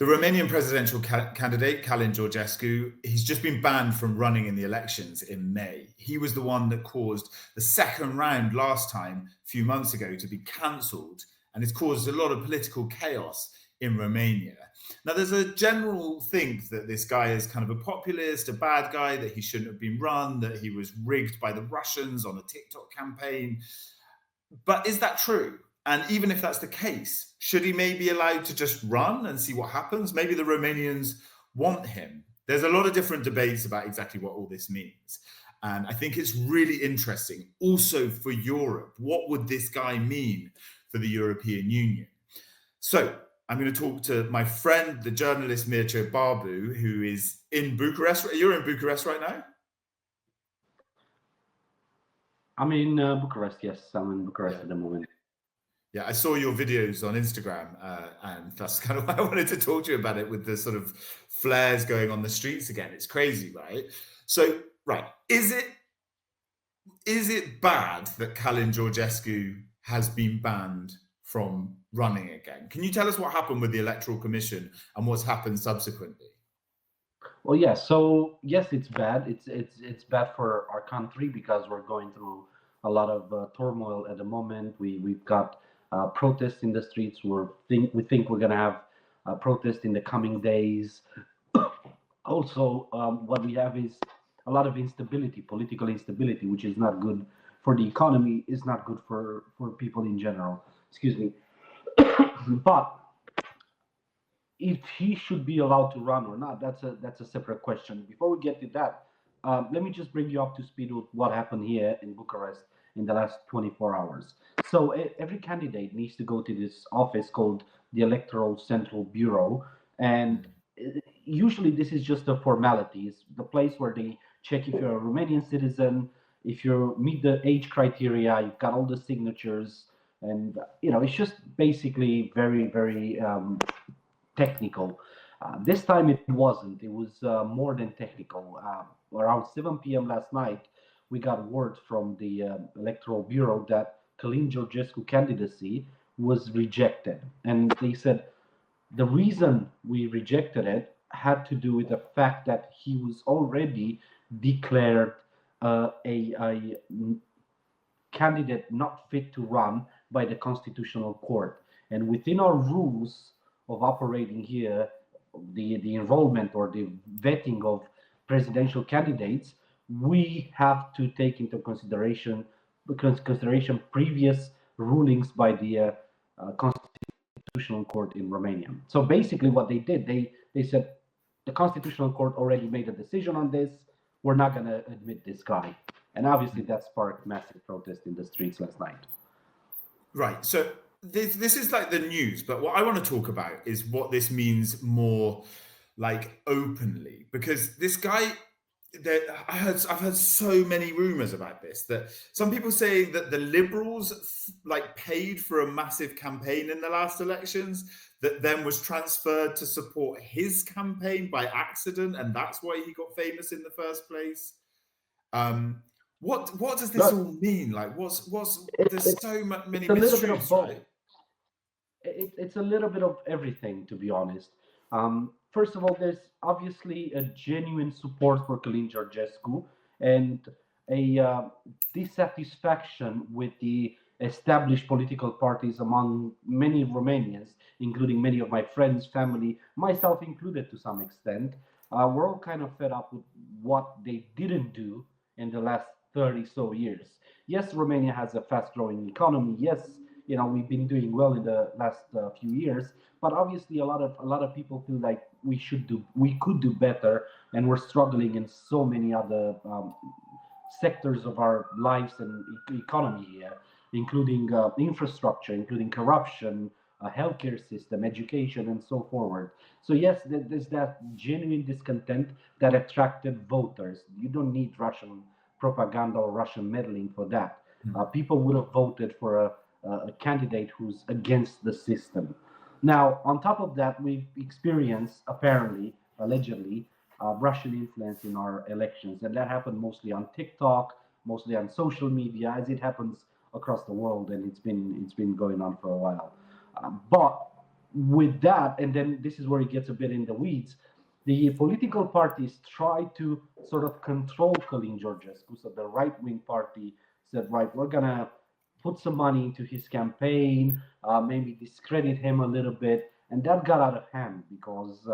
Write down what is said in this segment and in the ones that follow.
The Romanian presidential candidate, Calin Georgescu, he's just been banned from running in the elections in May. He was the one that caused the second round last time, a few months ago, to be cancelled, and it's caused a lot of political chaos in Romania. Now, there's a general think that this guy is kind of a populist, a bad guy, that he shouldn't have been run, that he was rigged by the Russians on a TikTok campaign. But is that true? And even if that's the case, should he maybe be allowed to just run and see what happens? Maybe the Romanians want him. There's a lot of different debates about exactly what all this means. And I think it's really interesting also for Europe. What would this guy mean for the European Union? So I'm going to talk to my friend, the journalist Mircea Barbu, who is in Bucharest. You're in Bucharest right now? I'm in Bucharest, yes. I'm in Bucharest at the moment. Yeah, I saw your videos on Instagram, and that's kind of why I wanted to talk to you about it, with the sort of flares going on the streets again. It's crazy, right? So, right, is it bad that Calin Georgescu has been banned from running again? Can you tell us what happened with the Electoral Commission and what's happened subsequently? Well, yeah. So yes, it's bad. It's bad for our country because we're going through a lot of turmoil at the moment. We've got protests in the streets. We think we're gonna have protests in the coming days. Also, what we have is a lot of instability, political instability, which is not good for the economy. Is not good for people in general. Excuse me. But if he should be allowed to run or not, that's a separate question. Before we get to that, let me just bring you up to speed with what happened here in Bucharest in the last 24 hours. So every candidate needs to go to this office called the Electoral Central Bureau, and usually this is just a formality. It's the place where they check if you're a Romanian citizen, if you meet the age criteria, you've got all the signatures, and it's just basically very, very technical. This time it wasn't. It was more than technical. Around 7 p.m. last night, we got word from the Electoral Bureau that Calin Georgescu candidacy was rejected. And they said the reason we rejected it had to do with the fact that he was already declared a candidate not fit to run by the Constitutional Court. And within our rules of operating here, the enrollment or the vetting of presidential candidates, we have to take into consideration previous rulings by the Constitutional Court in Romania. So basically what they did, they said the Constitutional Court already made a decision on this, we're not going to admit this guy. And obviously that sparked massive protest in the streets last night. Right. So this is like the news, but what I want to talk about is what this means more like openly, because this guy, I've heard so many rumors about this, that some people saying that the Liberals like paid for a massive campaign in the last elections that then was transferred to support his campaign by accident, and that's why he got famous in the first place. What does this all mean? Like, there's so many mysteries, right? It's a little bit of everything, to be honest. First of all, there's obviously a genuine support for Calin Georgescu and a dissatisfaction with the established political parties among many Romanians, including many of my friends, family, myself included to some extent. We're all kind of fed up with what they didn't do in the last 30 so years. Yes, Romania has a fast-growing economy. Yes, we've been doing well in the last few years, but obviously a lot of people feel like we could do better, and we're struggling in so many other sectors of our lives and economy here, including infrastructure, including corruption, a healthcare system, education, and so forward. So yes, there's that genuine discontent that attracted voters. You don't need Russian propaganda or Russian meddling for that. People would have voted for a candidate who's against the system. Now, on top of that, we've experienced, apparently, allegedly, Russian influence in our elections, and that happened mostly on TikTok, mostly on social media, as it happens across the world, and it's been going on for a while. But with that, and then this is where it gets a bit in the weeds, the political parties try to sort of control Calin Georgescu. So the right-wing party said, right, we're gonna put some money into his campaign, maybe discredit him a little bit, and that got out of hand because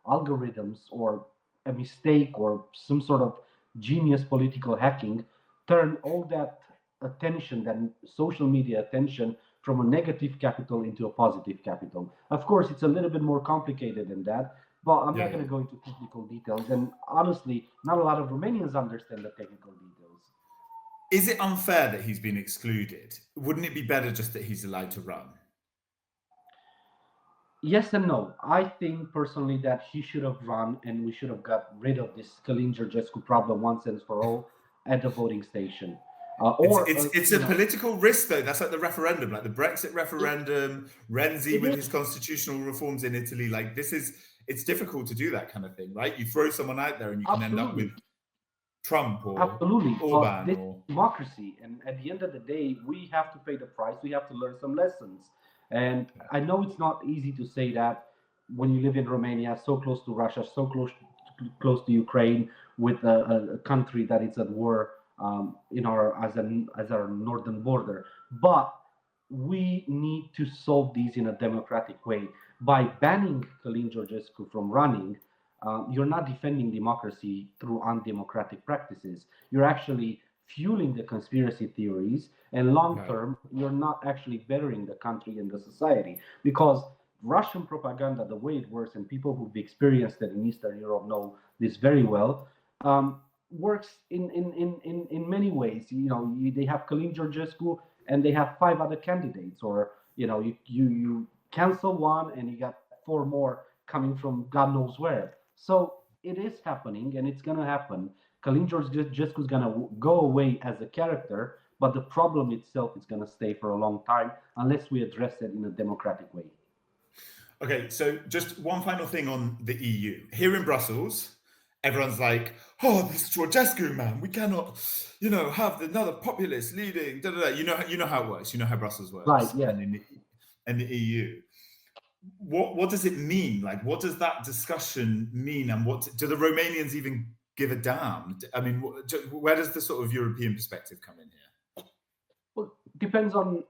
algorithms or a mistake or some sort of genius political hacking turned all that attention, that social media attention, from a negative capital into a positive capital. Of course, it's a little bit more complicated than that, but I'm not going to go into technical details. And honestly, not a lot of Romanians understand the technical details. Is it unfair that he's been excluded? Wouldn't it be better just that he's allowed to run? Yes and no. I think personally that he should have run, and we should have got rid of this Calin Georgescu problem once and for all at the voting station. It's a political risk, though. That's like the referendum, like the Brexit referendum, Renzi with his constitutional reforms in Italy. Like it's difficult to do that kind of thing, right? You throw someone out there and you can end up with Trump or Orban. This democracy, and at the end of the day, we have to pay the price. We have to learn some lessons. And I know it's not easy to say that when you live in Romania, so close to Russia, so close to Ukraine, with a country that is at war as our northern border. But we need to solve these in a democratic way. By banning Calin Georgescu from running, you're not defending democracy through undemocratic practices. You're actually fueling the conspiracy theories, and long term, you're not actually bettering the country and the society, because Russian propaganda, the way it works, and people who've experienced it in Eastern Europe know this very well, works in many ways. They have Calin Georgescu and they have 5 other candidates, or you cancel one and you got 4 more coming from God knows where. So it is happening, and it's gonna happen. Calin Georgescu is gonna go away as a character, but the problem itself is gonna stay for a long time unless we address it in a democratic way. Okay, so just one final thing on the EU. Here in Brussels, everyone's like, "Oh, this Georgescu man, we cannot, have another populist leading." Da, da, da. You know how it works. You know how Brussels works, right? Yeah. And the EU. What does it mean? Like, what does that discussion mean? And what do the Romanians even give a damn? I mean, where does the sort of European perspective come in here? Well, depends on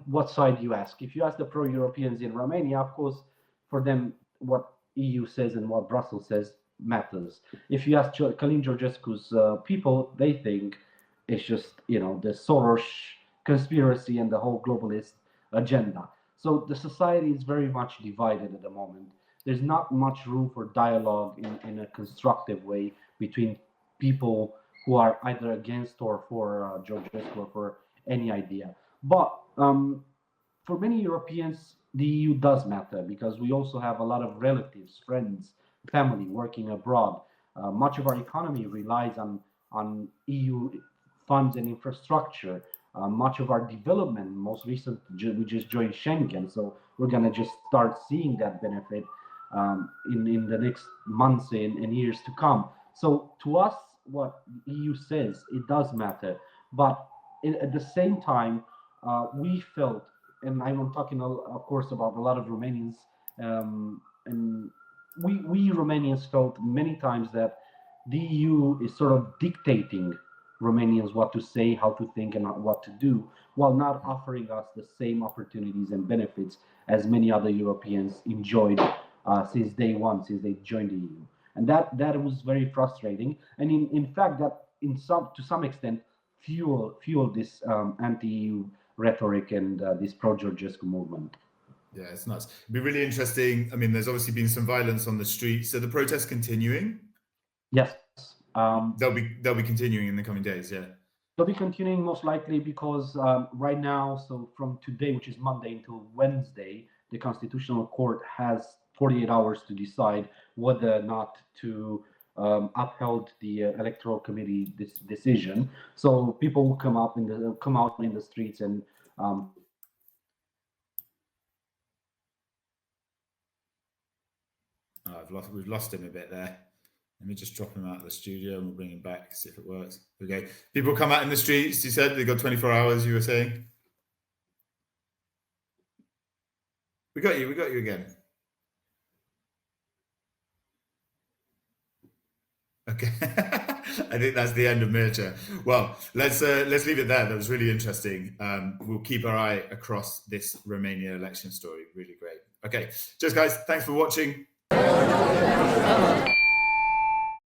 what side you ask. If you ask the pro-Europeans in Romania, of course, for them, what EU says and what Brussels says matters. If you ask Calin Georgescu's people, they think it's just the Soros conspiracy and the whole globalist agenda. So the society is very much divided at the moment. There's not much room for dialogue in a constructive way between people who are either against or for Georgescu or for any idea. But for many Europeans, the EU does matter because we also have a lot of relatives, friends, family working abroad. Much of our economy relies on EU funds and infrastructure. Much of our development, most recent, we just joined Schengen, so we're going to just start seeing that benefit in the next months and years to come. So to us, what the EU says, it does matter. But at the same time, we felt, and I'm talking, of course, about a lot of Romanians, and we Romanians felt many times that the EU is sort of dictating Romanians what to say, how to think, and what to do, while not offering us the same opportunities and benefits as many other Europeans enjoyed since day one, since they joined the EU. And that was very frustrating. And in fact, that to some extent fueled this anti-EU rhetoric and this pro-Georgescu movement. Yeah, it's nuts. It'd be really interesting. I mean, there's obviously been some violence on the streets. So the protests continuing? Yes. They'll be continuing in the coming days, yeah. They'll be continuing most likely because right now, so from today, which is Monday, until Wednesday, the Constitutional Court has 48 hours to decide whether or not to upheld the Electoral Committee decision. So people will come out in the streets and we've lost him a bit there. Let me just drop him out of the studio and we'll bring him back, see if it works. Okay. People come out in the streets, you said? They've got 24 hours, you were saying? We got you again. Okay. I think that's the end of Mircea. Well, let's leave it there. That was really interesting. We'll keep our eye across this Romania election story. Really great. Okay. Cheers, guys. Thanks for watching.